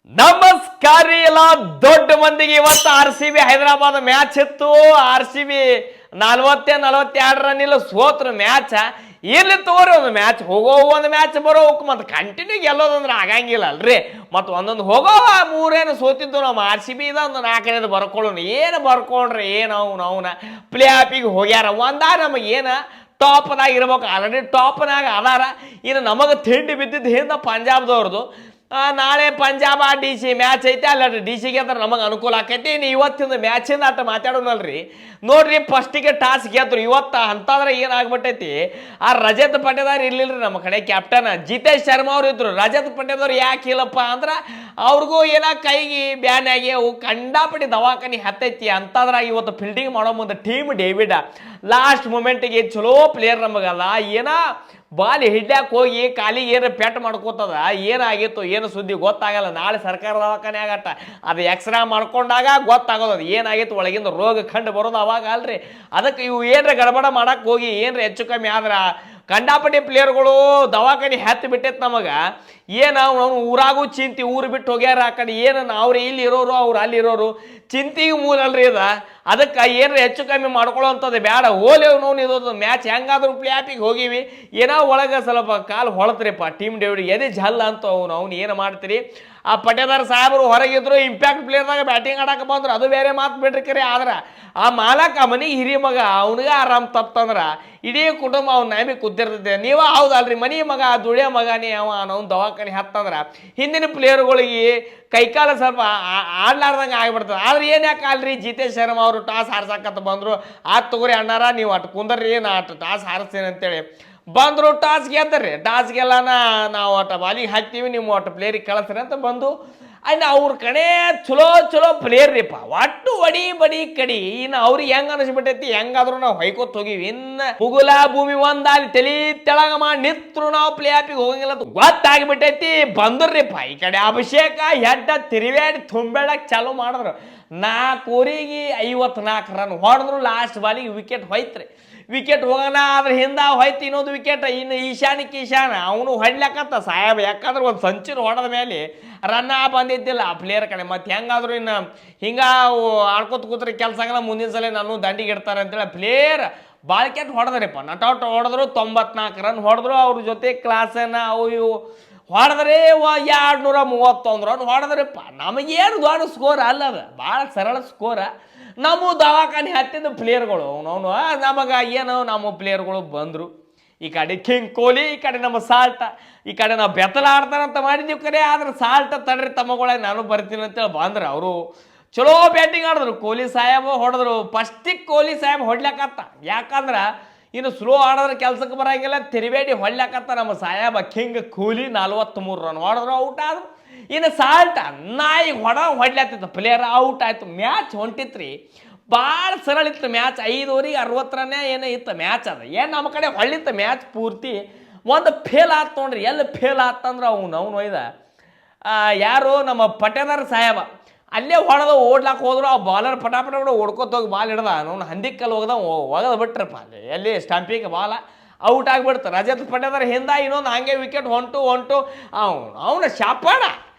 ನಮಸ್ಕಾರ ರೀ ಎಲ್ಲ ದೊಡ್ಡ ಮಂದಿಗೆ ಇವತ್ತು RCB ಹೈದರಾಬಾದ್ ಮ್ಯಾಚ್ ಇತ್ತು. RCB 42 ರನ್ನಿಲ್ಲ ಸೋತ್ರ ಮ್ಯಾಚ್. ಇಲ್ಲಿ ತೋರಿ ಒಂದು ಮ್ಯಾಚ್ ಹೋಗೋ ಒಂದು ಮ್ಯಾಚ್ ಬರೋಕ್ ಮತ್ತೆ ಕಂಟಿನ್ಯೂ ಗೆಲ್ಲೋದಂದ್ರೆ ಆಗಂಗಿಲ್ಲ ಅಲ್ರಿ. ಮತ್ತು ಒಂದೊಂದು ಹೋಗೋವ ಮೂರೇನು ಸೋತಿದ್ದು ನಮ್ಮ RCB ಇದ ಒಂದು 4 ಬರ್ಕೊಳ್ಳೋಣ. ಏನು ಬರ್ಕೊಂಡ್ರಿ ಏನು ಅವನ ಪ್ಲೇ ಆಫಿಗೆ ಹೋಗ್ಯಾರ ನಮಗೆ ಏನು ಟಾಪ್ನಾಗ ಇರ್ಬೇಕು. ಆಲ್ರೆಡಿ ಟಾಪ್ನಾಗ ಅದಾರ. ಇನ್ನು ನಮಗೆ ತಿಂಡಿ ಬಿದ್ದಿದ್ದು ಹಿಂದೆ ಪಂಜಾಬ್ದವ್ರದ್ದು. ನಾಳೆ ಪಂಜಾಬ್ DC ಮ್ಯಾಚ್ ಐತೆ ಅಲ್ಲ DCಗೆ ಅಂದ್ರೆ ನಮಗೆ ಅನುಕೂಲ ಆಕೈತಿ. ಇನ್ನು ಇವತ್ತಿಂದ ಮ್ಯಾಚಿಂದ ಆಟ ಮಾತಾಡೋಣಲ್ರಿ. ನೋಡ್ರಿ ಫಸ್ಟಿಗೆ ಟಾಸ್ ಗೆದ್ರು. ಇವತ್ತು ಅಂತಂದ್ರೆ ಏನಾಗ್ಬಿಟ್ಟೈತಿ, ಆ ರಜತ್ ಪಟೇದಾರ್ ಇರ್ಲಿಲ್ರಿ ನಮ್ಮ ಕಡೆ ಕ್ಯಾಪ್ಟನ್. ಜಿತೇಶ್ ಶರ್ಮಾ ಅವ್ರು ಇದ್ರು. ರಜತ್ ಪಟೇದಾರ್ ಯಾಕೆ ಇಲ್ಲಪ್ಪ ಅಂದ್ರೆ ಅವ್ರಿಗೂ ಏನೋ ಕೈಗೆ ಬ್ಯಾನ್ ಆಗಿ ಅವು ಕಂಡಾಪಟ್ಟಿ ದವಾಖಾನಿ ಹತ್ತೈತಿ. ಅಂತಂದ್ರೆ ಇವತ್ತು ಫೀಲ್ಡಿಂಗ್ ಮಾಡೋ ಮುಂದೆ ಟೀಮ್ ಡೇವಿಡ್ ಲಾಸ್ಟ್ ಮೂಮೆಂಟಿಗೆ ಚಲೋ ಪ್ಲೇಯರ್ ನಮಗಲ್ಲ. ಏನ ಬಾಲ್ ಹಿಡ್ಯಾಕೆ ಹೋಗಿ ಕಾಲಿಗೆ ಏನು ಪೆಟ್ ಮಾಡ್ಕೋತದ. ಏನಾಗಿತ್ತು ಏನು ಸುದ್ದಿ ಗೊತ್ತಾಗಲ್ಲ. ನಾಳೆ ಸರ್ಕಾರ ದವಾಖಾನೆ ಆಗಟ್ಟ ಅದು ಎಕ್ಸ್ರಾ ಮಾಡ್ಕೊಂಡಾಗ ಗೊತ್ತಾಗೋದು ಅದು ಏನಾಗಿತ್ತು, ಒಳಗಿಂದ ರೋಗ ಕಂಡು ಬರೋದು ಅವಾಗ ಅಲ್ರಿ. ಅದಕ್ಕೆ ಇವು ಏನ್ರ ಗಡಬಡ ಮಾಡಕ್ಕೆ ಹೋಗಿ ಏನ್ರ ಹೆಚ್ಚು ಕಮ್ಮಿ ಆದ್ರೆ ಕಂಡಾಪಟ್ಟಿ ಪ್ಲೇಯರ್ಗಳು ದವಾಖಾನೆ ಹತ್ತಿ ಬಿಟ್ಟೈತೆ ನಮಗೆ. ಏನು ಅವನು ಊರಾಗೂ ಚಿಂತಿ, ಊರು ಬಿಟ್ಟು ಹೋಗ್ಯಾರ ಆ ಕಡೆ. ಏನು ಅವ್ರು ಇಲ್ಲಿ ಇರೋರು ಅವ್ರು ಅಲ್ಲಿರೋರು ಚಿಂತಿಗೆ ಮೂಲ ಅಲ್ರಿ ಅದ. ಅದಕ್ಕೆ ಏನ್ರ ಹೆಚ್ಚು ಕಮ್ಮಿ ಮಾಡ್ಕೊಳ್ಳೋ ಅಂಥದ್ದು ಬೇಡ. ಓಲೇವ್ ನೋವು ಇದು ಮ್ಯಾಚ್ ಹೆಂಗಾದ್ರೂ ಪ್ಲೇ ಆಫಿಗೆ ಹೋಗಿವಿ. ಏನೋ ಒಳಗೆ ಸ್ವಲ್ಪ ಕಾಲು ಹೊಳತ್ರಿಪ್ಪ ಟೀಮ್ ಡೇವಿಡ್ ಎದೆ ಜಲ್ಲ ಅಂತ ಅವ್ನು ಏನು ಮಾಡ್ತೀರಿ. ಆ ಪಟೇದಾರ್ ಸಾಹೇಬರು ಹೊರಗಿದ್ರು, ಇಂಪ್ಯಾಕ್ಟ್ ಪ್ಲೇಯರ್ದಾಗ ಬ್ಯಾಟಿಂಗ್ ಆಡಕ್ಕೆ ಬಂದ್ರು, ಅದು ಬೇರೆ ಮಾತು ಬಿಡ್ರಿ. ಕರೆ ಆದ್ರೆ ಆ ಮಾಲಕ್ ಆ ಮನೆಗೆ ಹಿರಿ ಮಗ ಅವನಿಗೆ ಆರಾಮ್ ತಪ್ಪಂದ್ರೆ ಇಡೀ ಕುಟುಂಬ ಅವ್ನ ನಾಮಿಗೆ ಕೂತಿರ್ತೈತೆ. ನೀವ ಹೌದಲ್ರಿ, ಮನೆ ಮಗ ದುಡಿಯೋ ಮಗನೇ ಅವ ಅವ್ನು ದವಾಖಾನೆ ಹತ್ತಂದ್ರೆ ಹಿಂದಿನ ಪ್ಲೇಯರ್ಗಳಿಗೆ ಕೈಕಾಲ ಸ್ವಲ್ಪ ಆಡ್ಲಾರ್ದಂಗೆ ಆಗಿಬಿಡ್ತದೆ. ಆದ್ರೆ ಏನು ಯಾಕೆ ಅಲ್ರಿ, ಜಿತೇಶ್ ಶರ್ಮಾ ಅವರು ಟಾಸ್ ಹಾರ್ಸಕತ್ತ ಬಂದರು. ತಗೋರಿ ಅಣ್ಣಾರ ನೀವು ಅಟ್ ಕುಂದರ್ರಿ ನಾ ಟಾಸ್ ಹಾರಿಸ್ತೀನಿ ಅಂತೇಳಿ ಬಂದರು. ಟಾಸ್ ಗೆದ್ದರಿ. ಟಾಸ್ ಗೆಲ್ಲನ ನಾವು ಬಾಲಿಗೆ ಹಾಕ್ತೀವಿ, ನೀವು ಪ್ಲೇಯರಿಗೆ ಕಳಿಸ್ರಿ ಅಂತ ಬಂದು. ಅಂಡ್ ಅವ್ರ ಕಡೆ ಚಲೋ ಪ್ಲೇಯರ್ ರೀಪ. ಒಟ್ಟು ಒಡಿ ಬಡಿ ಕಡಿ. ಇನ್ನು ಅವ್ರಿಗೆ ಹೆಂಗೆ ಅನಿಸ್ಬಿಟ್ಟೈತಿ, ಹೆಂಗಾದ್ರೂ ನಾವು ಹೊಯ್ಕೋತ್ ಹೋಗಿವಿ. ಇನ್ನು ಮುಗುಲ ಭೂಮಿ ಒಂದಾಲಿ ತಲೆ ತೆಳಗ ಮಾಡಿ ನಿತ್ರು ನಾವು ಪ್ಲೇ ಆಫಿಗೆ ಹೋಗಂಗಿಲ್ಲ ಗೊತ್ತಾಗ್ಬಿಟ್ಟೈತಿ. ಬಂದ್ರಿಪ್ಪ ಈ ಕಡೆ ಅಭಿಷೇಕ ಹೆಡ್ಡ ತಿರುವೇಡಿ ತುಂಬೆಳಕ್ ಚಾಲು ಮಾಡಿದ್ರು. 4 ಓವರಿಗೆ 54 ರನ್ ಹೊಡೆದ್ರು. ಲಾಸ್ಟ್ ಬಾಲಿಗೆ ವಿಕೆಟ್ ಹೋಯ್ತ್ರಿ. ವಿಕೆಟ್ ಹೋಗೋಣ ಆದ್ರೆ ಹಿಂದ ಹೋಯ್ತು ಇನ್ನೊಂದು ವಿಕೆಟ್. ಇನ್ನು ಈಶಾನ ಅವನು ಹೊಡ್ಲಕ್ಕತ್ತ ಸಾಹೇಬ್. ಯಾಕಂದ್ರೆ ಒಂದು ಸಂಚುರಿ ಹೊಡೆದ ಮೇಲೆ ರನ್ನ ಬಂದಿದ್ದಿಲ್ಲ ಆ ಪ್ಲೇಯರ್ ಕಡೆ. ಮತ್ತೆ ಹೆಂಗಾದ್ರು ಇನ್ನು ಹಿಂಗ ಆಡ್ಕೊತ ಕೂತ್ರೆ ಕೆಲಸ ಆಗಲ್ಲ. ಮುಂದಿನ ಸಲ ನಾನು ದಂಡಿಗೆ ಇಡ್ತಾರೆ ಅಂತೇಳಿ ಪ್ಲೇಯರ್ ಬಾಳ್ಕೆಟ್ ಹೊಡೆದ್ರಿಪ್ಪ. ನಟೌಟ್ ಹೊಡೆದ್ರು. 94 ರನ್ ಹೊಡೆದ್ರು. ಅವ್ರ ಜೊತೆ ಕ್ಲಾಸನ್ನ ಅವು ಇವು ಹೊಡೆದ್ರೆ 231 ರನ್ ಹೊಡೆದ್ರಿಪ್ಪ. ನಮಗೇನು ದೊಡ್ಡ ಸ್ಕೋರ್ ಅಲ್ಲ, ಅದು ಭಾಳ ಸರಳ ಸ್ಕೋರ. ನಮ್ಮ ದವಾಖಾನೆ ಹತ್ತಿದ ಪ್ಲೇಯರ್ಗಳು ಅವನವನು ನಮಗೆ ಏನು ನಮ್ಮ ಪ್ಲೇಯರ್ಗಳು ಬಂದರು. ಈ ಕಡೆ ಕಿಂಗ್ ಕೊಹ್ಲಿ, ಈ ಕಡೆ ನಮ್ಮ ಸಾಲ್ಟ. ಈ ಕಡೆ ನಾವು ಬೆತ್ತಲ ಆಡ್ತಾರಂತ ಮಾಡಿದ್ದೀವಿ ಕರೆ. ಆದ್ರೆ ಸಾಲ್ಟ ತಡ್ರಿ ತಮ್ಮಗಳಾಗಿ ನಾನು ಬರ್ತೀನಿ ಅಂತೇಳಿ ಬಂದ್ರೆ ಅವರು ಚಲೋ ಬ್ಯಾಟಿಂಗ್ ಆಡಿದ್ರು. ಕೊಹ್ಲಿ ಸಾಹೇಬ್ ಹೊಡೆದ್ರು. ಫಸ್ಟಿಗೆ ಕೊಹ್ಲಿ ಸಾಹೇಬ್ ಹೊಡ್ಲಕ್ಕತ್ತ. ಯಾಕಂದ್ರೆ ಇನ್ನು ಸ್ಲೋ ಆಡಿದ್ರೆ ಕೆಲ್ಸಕ್ಕೆ ಬರೋಂಗಿಲ್ಲ. ತಿರುಬೇಡಿ ಹೊಡ್ಲಕ್ಕತ್ತ ನಮ್ಮ ಸಾಹೇಬ ಕಿಂಗ್ ಕೊಹ್ಲಿ. 43 ರನ್ ಹೊಡೆದ್ರು, ಔಟ್ ಆದ್ರು. ಇನ್ನು ಸಾಲ್ಟ ನಾಯಿ ಹೊಡ್ಲತ್ತಿತ್ತು ಪ್ಲೇಯರ್, ಔಟ್ ಆಯ್ತು. ಮ್ಯಾಚ್ ಹೊಂಟಿತ್ರಿ. ಭಾಳ ಸರಳ ಇತ್ತು ಮ್ಯಾಚ್. 5 ಓವರಿಗೆ 60 ರನ್ನೇ ಏನೋ ಇತ್ತು ಮ್ಯಾಚ್. ಅದು ಏನು ನಮ್ಮ ಕಡೆ ಹೊಳ್ಳಿತ್ತು ಮ್ಯಾಚ್ ಪೂರ್ತಿ. ಒಂದು ಫೇಲ್ ಆತು ನೋಡ್ರಿ. ಎಲ್ಲಿ ಫೇಲ್ ಆತಂದ್ರೆ ಅವನು ಒಯ್ದ ಯಾರು ನಮ್ಮ ಪಟೇದಾರ್ ಸಾಹೇಬ ಅಲ್ಲೇ ಹೊಡೆದ ಓಡ್ಲಾಕ್ ಹೋದ್ರು. ಆ ಬಾಲರ್ ಪಟಾಪಟ ಓಡ್ಕೊತ ಹೋಗಿ ಬಾಲ್ ಹಿಡ್ದ. ಅವ್ನು ಹಂದಿಕ್ಕಲ್ಲಿ ಒಗದ ಬಿಟ್ರಪ್ಪ ಅಲ್ಲಿ ಎಲ್ಲಿ ಸ್ಟಂಪಿಗೆ ಬಾಲ ಔಟ್ ಆಗಿಬಿಡ್ತು. ರಜತ್ ಪಟೇದಾರ್ ಹಿಂದ ಇನ್ನೊಂದು ಹಂಗೆ ವಿಕೆಟ್ ಹೊಂಟು ಅವನ ಶಾಪಾಡ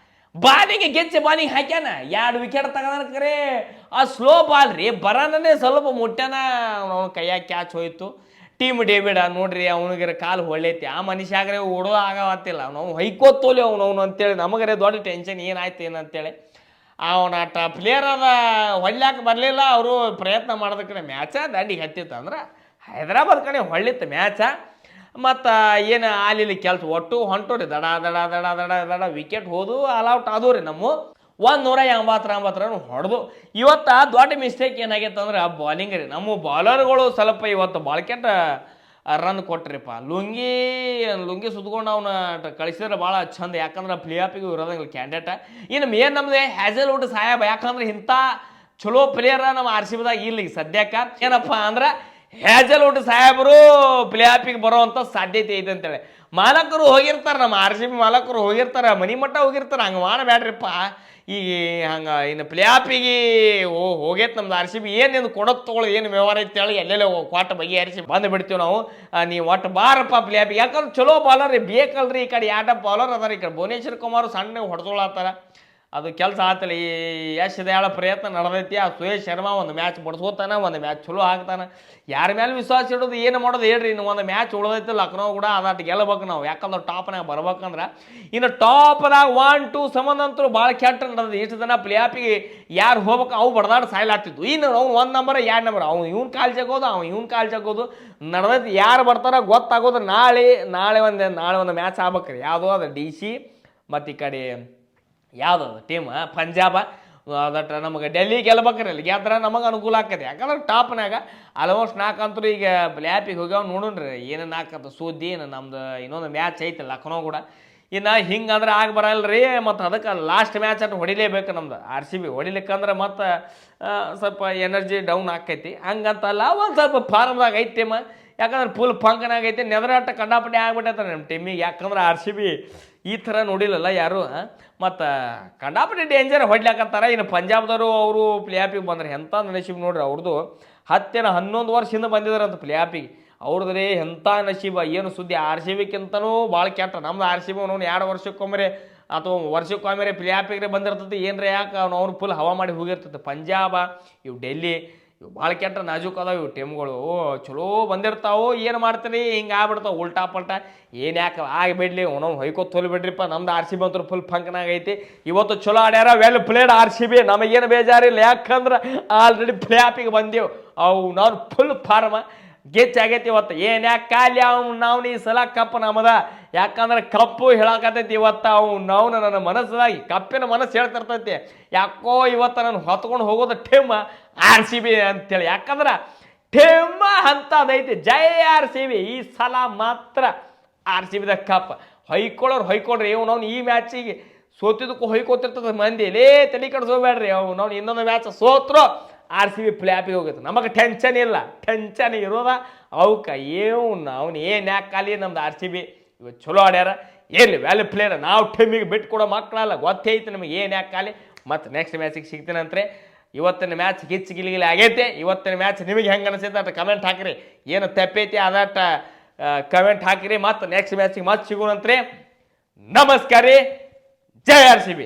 ಬಾಲಿಗೆ ಗೆಚ್ಚಿ ಬಾಲಿಗೆ ಹಾಕ್ಯಾನ. 2 ವಿಕೆಟ್ ತಗೋದಾನ. ಕರೆ ಆ ಸ್ಲೋ ಬಾಲ್ ರೀ ಬರನೇ ಸ್ವಲ್ಪ ಮುಟ್ಟ್ಯಾನ. ಅವನ ಕೈಯಾಗ ಕ್ಯಾಚ್ ಹೋಯ್ತು. ಟೀಮ್ ಡೇವಿಡ್ ನೋಡ್ರಿ ಅವನಿಗೆ ಕಾಲು ಹೊಳ್ಳೈತಿ. ಆ ಮನುಷ್ಯಾಗ್ರೆ ಓಡೋ ಆಗತ್ತಿಲ್ಲ. ಅವ್ನು ಹೊಯ್ಕೋತೋಲಿ ಅವನು ಅಂತೇಳಿ ನಮಗರೆ ದೊಡ್ಡ ಟೆನ್ಷನ್ ಏನಾಯ್ತು ಏನಂತೇಳಿ. ಅವನಾಟ ಪ್ಲೇಯರ್ ಅದ ಹೊಳ್ಯಾಕ ಬರಲಿಲ್ಲ. ಅವರು ಪ್ರಯತ್ನ ಮಾಡೋದ ಕಡೆ ಮ್ಯಾಚ ದಂಡಿಗೆ ಹತ್ತಿತ್ತು. ಅಂದ್ರೆ ಹೈದರಾಬಾದ್ ಕಡೆ ಹೊಳ್ಳಿತ್ತು ಮ್ಯಾಚ. ಮತ್ತು ಏನು ಆಲಿಲ್ಲಿ ಕೆಲಸ ಒಟ್ಟು ಹೊಂಟು ರೀ. ದಡ ವಿಕೆಟ್ ಹೋದು ಆಲ್ಔಟ್ ಆದವು ರೀ. ನಮ್ಮ 180 ರನ್ ಹೊಡೆದು. ಇವತ್ತು ದೊಡ್ಡ ಮಿಸ್ಟೇಕ್ ಏನಾಗೈತೆ ಅಂದ್ರೆ ಬಾಲಿಂಗ್ ರೀ. ನಮ್ಮ ಬಾಲರ್ಗಳು ಸ್ವಲ್ಪ ಇವತ್ತು ಬಾಳ್ಕೆಟ್ ರನ್ ಕೊಟ್ರಿಪ್ಪ. ಲುಂಗಿ ಸುತ್ಕೊಂಡು ಅವನ್ನ ಕಳಿಸಿದ್ರೆ ಭಾಳ ಚಂದ. ಯಾಕಂದ್ರೆ ಪ್ಲೇ ಆಫಿಗೂ ಇರೋದಂಗಿಲ್ಲ ಕ್ಯಾಂಡಿಡೇಟ್. ಇನ್ನು ಮೇನ್ ನಮ್ದು ಹ್ಯಾಜಲ್ವುಡ್ ಸಾಹೇಬ್. ಯಾಕಂದ್ರೆ ಇಂಥ ಚಲೋ ಪ್ಲೇಯರ್ ನಮ್ಮ RCBದಾಗ ಇಲ್ಲ ಈಗ ಸದ್ಯಕ್ಕೆ. ಏನಪ್ಪ ಅಂದ್ರೆ ಹ್ಯಾಜಲ್ವುಡ್ ಸಾಹೇಬರು ಪ್ಲೇ ಆಫಿಗೆ ಬರೋವಂಥ ಸಾಧ್ಯತೆ ಐತೆ ಅಂತೇಳಿ ಮಾಲಕರು ಹೋಗಿರ್ತಾರೆ. ನಮ್ಮ RCB ಮಾಲಕರು ಹೋಗಿರ್ತಾರೆ, ಮನಿ ಮಟ್ಟ ಹೋಗಿರ್ತಾರೆ. ಹಂಗೆ ಮಾಡಬೇಡ್ರಿಪ್ಪ. ಈಗ ಹಂಗೆ ಇನ್ನು ಪ್ಲೇ ಆಫಿಗೆ ಹೋಗೈತೆ ನಮ್ದು RCB. ಏನೇನು ಕೊಡೋದು ತೊಗೊಳ್ಳೋದು ಏನು ವ್ಯವಹಾರ ಐತೇಳಿ ಎಲ್ಲೆಲ್ಲ ಕ್ವಾಟ ಬಗೆಹರಿಸಿ ಬಂದು ಬಿಡ್ತೀವಿ ನಾವು. ನೀವು ಒಟ್ಟು ಬಾರಪ್ಪ ಪ್ಲೇ ಆಫಿಗೆ. ಯಾಕಂದ್ರೆ ಚಲೋ ಬಾಲರ್ ಬೇಕಲ್ರಿ. ಈ ಕಡೆ 2 ಬಾಲರ್ ಅದಾರ. ಈ ಕಡೆ ಭುವನೇಶ್ವರ್ ಕುಮಾರ್ ಸಣ್ಣ ಹೊಡೆದೋಳತ್ತಾರ. ಅದು ಕೆಲಸ ಆತಲ್ಲ. ಈ ಯಶ್ ದಯಾಳ ಪ್ರಯತ್ನ ನಡೆದೈತಿ. ಆ ಸುರೇಶ್ ಶರ್ಮಾ ಒಂದು ಮ್ಯಾಚ್ ಬಡ್ಸ್ಕೋತಾನ, ಒಂದು ಮ್ಯಾಚ್ ಚಲೋ ಆಗ್ತಾನ. ಯಾರ ಮೇಲೆ ವಿಶ್ವಾಸ ಇಡೋದು, ಏನು ಮಾಡೋದು ಹೇಳ್ರಿ. ಇನ್ನು ಒಂದು ಮ್ಯಾಚ್ ಉಳ್ದೈತಿ ಲಕ್ನೋ ಕೂಡ, ಅದಾಟ ಗೆಲ್ಲಬೇಕು ನಾವು. ಯಾಕಂದ್ರೆ ಟಾಪ್ನಾಗ ಬರ್ಬೇಕಂದ್ರೆ ಇನ್ನು ಟಾಪ್ನಾಗ 1-2 ಸಂಬಂಧ ಅಂತೂ ಭಾಳ ಕೆಟ್ಟ ನಡೆದ. ಇಷ್ಟು ದಿನ ಪ್ಲೇ ಆಫಿಗೆ ಯಾರು ಹೋಗ್ಬೇಕು ಅವು ಬಡ್ದಾಡ ಸಾಯ್ಲಾಗ್ತಿದ್ವು. ಇನ್ನು ಅವ್ನು 1 ನಂಬರ್ 2 ನಂಬರ್ ಅವ್ನು ಇವ್ನ ಕಾಲು ಜಗೋದು, ಇವ್ನ ಕಾಲು ಜಗೋದು ನಡೆದೈತಿ. ಯಾರು ಬರ್ತಾರ ಗೊತ್ತಾಗೋದು ನಾಳೆ ಒಂದು ಮ್ಯಾಚ್ ಆಗ್ಬೇಕ್ರಿ. ಯಾವುದೋ ಅದು DC ಮತ್ತು ಈ ಕಡೆ ಯಾವುದದು ಟೀಮ್ ಪಂಜಾಬ. ಅದಟ್ರ ನಮಗೆ ಡೆಲ್ಲಿ ಗೆಲ್ಬೇಕ್ರಿ. ಅಲ್ಲಿ ಗೆದ್ರೆ ನಮಗೆ ಅನುಕೂಲ ಆಕೈತಿ. ಯಾಕಂದ್ರೆ ಟಾಪ್ನಾಗ ಆಲ್ಮೋಸ್ಟ್ 4 ಅಂತೂ ಈಗ ಲ್ಯಾಪಿಗೆ ಹೋಗ್ಯಾವ. ನೋಡೋಣ್ರಿ ಏನು 4 ಸುದ್ದಿ. ನಮ್ದು ಇನ್ನೊಂದು ಮ್ಯಾಚ್ ಐತಿ ಲಕ್ನೋ ಕೂಡ. ಇನ್ನು ಹಿಂಗಂದ್ರೆ ಆಗಿ ಬರಲ್ರಿ. ಮತ್ತು ಅದಕ್ಕೆ ಲಾಸ್ಟ್ ಮ್ಯಾಚ್ ಅನ್ನು ಹೊಡಿಲೇಬೇಕು ನಮ್ದು RCB. ಹೊಡಿಲಿಕ್ಕಂದ್ರೆ ಮತ್ತು ಸ್ವಲ್ಪ ಎನರ್ಜಿ ಡೌನ್ ಆಕೈತಿ. ಹಂಗಂತಲ್ಲ, ಒಂದು ಸ್ವಲ್ಪ ಫಾರ್ಮ್ದಾಗ ಐತಿ ಟೀಮ್. ಯಾಕಂದ್ರೆ ಫುಲ್ ಫಂಕ್ಷನಾಗ ಐತಿ. ನೆದರಾಟ ಕಂಡಾಪಟ್ಟೆ ಆಗ್ಬಿಟ್ಟೈತೆ ನಮ್ಮ ಟೀಮಿಗೆ. ಯಾಕಂದ್ರೆ RCB ಈ ಥರ ನೋಡಿಲ್ಲಲ್ಲ ಯಾರು. ಮತ್ತು ಕಂಡಾಪಟ್ಟೆ ಡೇಂಜರ್ ಹೊಡ್ಲಾಕತ್ತಾರ. ಇನ್ನು ಪಂಜಾಬ್ದವರು ಅವರು ಪ್ಲೇ ಆಫಿಗೆ ಬಂದ್ರೆ ಎಂಥ ನಶೀಬ್ ನೋಡ್ರಿ ಅವ್ರದ್ದು. 11 ವರ್ಷದಿಂದ ಬಂದಿದಾರಂತ ಪ್ಲೇ ಆಫಿಗೆ. ಅವ್ರದ್ರಿ ಎಂಥ ನಶೀಬ. ಏನು ಸುದ್ದಿ. RCBಕ್ಕಿಂತನೂ ಭಾಳ ಕೆಟ್ಟ. ನಮ್ದು RCB ಅವನು 2 ವರ್ಷಕ್ಕೊಮ್ಮರೆ ಅಥವಾ ವರ್ಷಕ್ಕೊಮ್ಮೆ ಪ್ಲೇ ಆಫಿಗೆ ಬಂದಿರ್ತೈತಿ. ಏನರ ಯಾಕೆ ಅವ್ನು ಫುಲ್ ಹವಾ ಮಾಡಿ ಹೋಗಿರ್ತೈತೆ. ಪಂಜಾಬ ಇವು ಡೆಲ್ಲಿ ಇವು ಭಾಳ ಕೆಟ್ಟ ನಾಜೂಕ್ ಅದಾವ ಇವು ಟೀಮ್ಗಳು. ಚಲೋ ಬಂದಿರ್ತಾವೆ. ಏನು ಮಾಡ್ತೀರಿ, ಹಿಂಗೆ ಆಗ್ಬಿಡ್ತಾವೆ ಉಲ್ಟಾ ಪಲ್ಟಾ. ಏನು ಯಾಕೆ ಆಗಿಬಿಡ್ಲಿ, ಅವನವ್ನು ಹೊಯ್ಕೋತ್ ಹೊಲಿಬಿಡ್ರಿಪ್ಪ. ನಮ್ದು RCB ಅಂತೂ ಫುಲ್ ಫಂಕ್ನಾಗ ಐತಿ. ಇವತ್ತು ಚಲೋ ಆಡ್ಯಾರ, ವೆಲ್ ಪ್ಲೇಡ್ RCB. ನಮಗೇನು ಬೇಜಾರಿಲ್ಲ. ಯಾಕಂದ್ರೆ ಆಲ್ರೆಡಿ ಪ್ಲೇ ಆಫಿಗೆ ಬಂದೆವು. ಅವು ನಾವು ಫುಲ್ ಫಾರ್ಮ ಗೆಚ್ಚಾಗೈತಿ ಇವತ್ತು. ಏನು ಯಾಕೆ ಖಾಲಿ ನಾವು ಈ ಸಲ ಕಪ್ ನಮ್ಮದ. ಯಾಕಂದ್ರೆ ಕಪ್ಪು ಹೇಳಕತ್ತೈತಿ ಇವತ್ತು. ನಾವು ನನ್ನ ಮನಸ್ಸಾಗಿ ಕಪ್ಪಿನ ಮನಸ್ಸು ಹೇಳ್ತಿರ್ತೈತಿ. ಯಾಕೋ ಇವತ್ತು ನಾನು ಹೊತ್ಕೊಂಡು ಹೋಗೋದು ಟೀಮ್ RCB ಅಂತೇಳಿ. ಯಾಕಂದ್ರೆ ಟೀಮ್ ಅಂತದೈತಿ. ಜೈ RCB. ಈ ಸಲ ಮಾತ್ರ RCBದ ಕಪ್ ಹೊಯ್ಕೊಳ್ರಿ. ನಾವು ಈ ಮ್ಯಾಚಿಗೆ ಸೋತಿದ್ದಕ್ಕೂ ಹೊಯ್ಕೋತಿರ್ತದ ಮಂದಿ. ಲೇ ತಲೆ ಕಡ್ಸೋಬೇಡ್ರಿ. ನಾವು ಇನ್ನೊಂದು ಮ್ಯಾಚ್ ಸೋತ್ರು RCB ಪ್ಲೇ ಆಫಿಗೆ ಹೋಗುತ್ತೆ. ನಮಗೆ ಟೆನ್ಷನ್ ಇಲ್ಲ. ಟೆನ್ಷನ್ ಇರೋದ ಅವಕ್ಕೆ. ಅವ್ನು ಏನು ಯಾಕೆ ಖಾಲಿ ನಮ್ದು RCB ಇವತ್ತು ಚಲೋ ಆಡ್ಯಾರ. ಎಲ್ಲಿ ವ್ಯಾಲ್ಯೂ ಪ್ಲೇಯರ್. ನಾವು ಟೀಮಿಗೆ ಬಿಟ್ಟು ಕೊಡೋ ಮಕ್ಕಳಲ್ಲ. ಗೊತ್ತೈತಿ ನಮಗೆ ಏನು ಯಾಕೆ ಖಾಲಿ. ಮತ್ತು ನೆಕ್ಸ್ಟ್ ಮ್ಯಾಚಿಗೆ ಸಿಗ್ತೀನಂತ್ರೆ. ಇವತ್ತಿನ ಮ್ಯಾಚ್ ಗಿಲಿಗಿಲಿ ಆಗೈತೆ. ಇವತ್ತಿನ ಮ್ಯಾಚ್ ನಿಮಗೆ ಹೆಂಗೆ ಅನಿಸೈತೆ ಅಟ್ ಕಮೆಂಟ್ ಹಾಕಿರಿ. ಏನು ತಪ್ಪೈತಿ ಅದಾಟ ಕಮೆಂಟ್ ಹಾಕಿರಿ. ಮತ್ತು ನೆಕ್ಸ್ಟ್ ಮ್ಯಾಚಿಗೆ ಮತ್ತೆ ಸಿಗೋಣಂತ್ರಿ. ನಮಸ್ಕಾರ ರೀ. ಜೈ RCB.